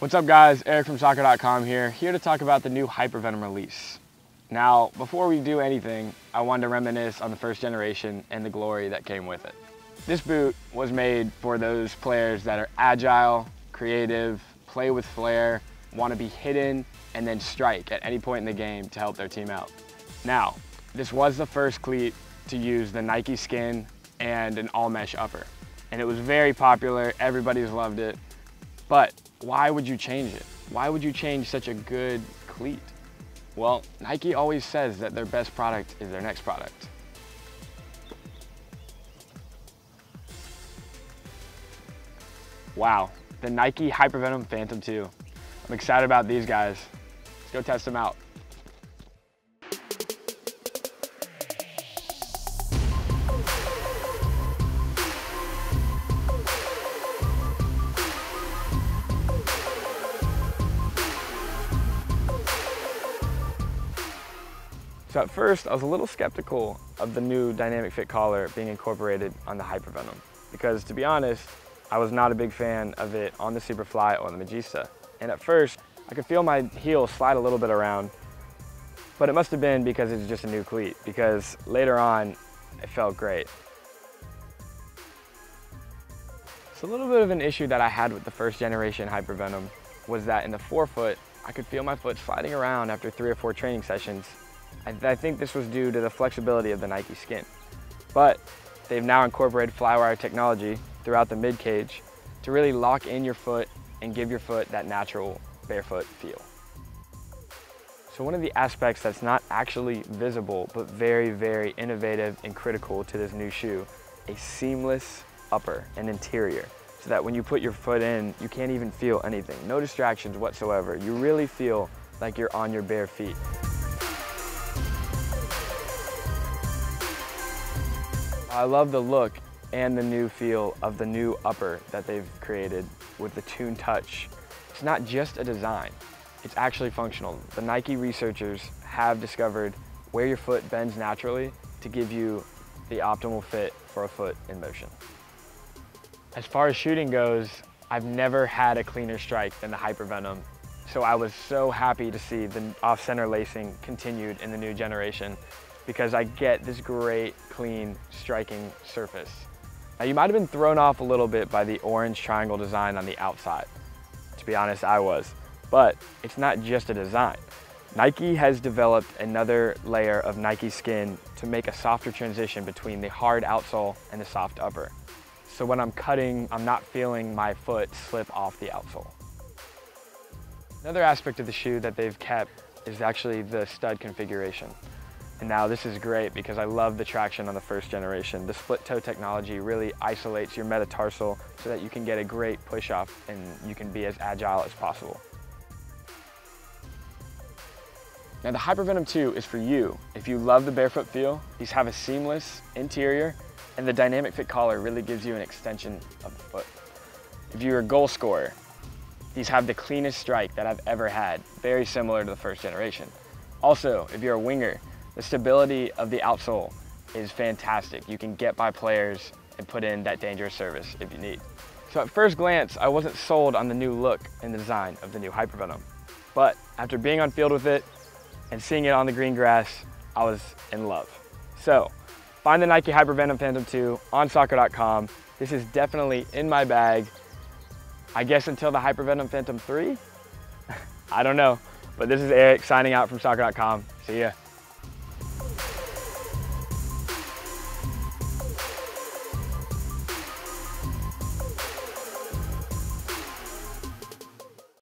What's up guys, Eric from SOCCER.com here to talk about the new Hypervenom release. Now, before we do anything, I wanted to reminisce on the first generation and the glory that came with it. This boot was made for those players that are agile, creative, play with flair, want to be hidden, and then strike at any point in the game to help their team out. Now, this was the first cleat to use the Nike skin and an all-mesh upper. And it was very popular, everybody's loved it. But why would you change it? Why would you change such a good cleat? Well, Nike always says that their best product is their next product. Wow, the Nike Hypervenom Phantom 2. I'm excited about these guys. Let's go test them out. So at first, I was a little skeptical of the new dynamic fit collar being incorporated on the Hypervenom, because to be honest, I was not a big fan of it on the Superfly or the Magista. And at first, I could feel my heel slide a little bit around, but it must have been because it's just a new cleat, because later on, it felt great. So a little bit of an issue that I had with the first generation Hypervenom was that in the forefoot, I could feel my foot sliding around after 3 or 4 training sessions. I think this was due to the flexibility of the Nike skin. But they've now incorporated flywire technology throughout the mid cage to really lock in your foot and give your foot that natural barefoot feel. So one of the aspects that's not actually visible, but very, very innovative and critical to this new shoe, a seamless upper and interior, so that when you put your foot in, you can't even feel anything. No distractions whatsoever. You really feel like you're on your bare feet. I love the look and the new feel of the new upper that they've created with the Tune Touch. It's not just a design, it's actually functional. The Nike researchers have discovered where your foot bends naturally to give you the optimal fit for a foot in motion. As far as shooting goes, I've never had a cleaner strike than the Hypervenom, so I was so happy to see the off-center lacing continued in the new generation, because I get this great, clean, striking surface. Now you might have been thrown off a little bit by the orange triangle design on the outside. To be honest, I was. But it's not just a design. Nike has developed another layer of Nike skin to make a softer transition between the hard outsole and the soft upper. So when I'm cutting, I'm not feeling my foot slip off the outsole. Another aspect of the shoe that they've kept is actually the stud configuration. And now this is great because I love the traction on the first generation. The split toe technology really isolates your metatarsal so that you can get a great push off and you can be as agile as possible. Now the Hypervenom 2 is for you. If you love the barefoot feel, these have a seamless interior and the dynamic fit collar really gives you an extension of the foot. If you're a goal scorer, these have the cleanest strike that I've ever had, very similar to the first generation. Also, if you're a winger, the stability of the outsole is fantastic. You can get by players and put in that dangerous service if you need. So at first glance, I wasn't sold on the new look and design of the new Hypervenom. But after being on field with it and seeing it on the green grass, I was in love. So find the Nike Hypervenom Phantom 2 on SOCCER.com. This is definitely in my bag. I guess until the Hypervenom Phantom 3? I don't know. But this is Eric signing out from SOCCER.com. See ya.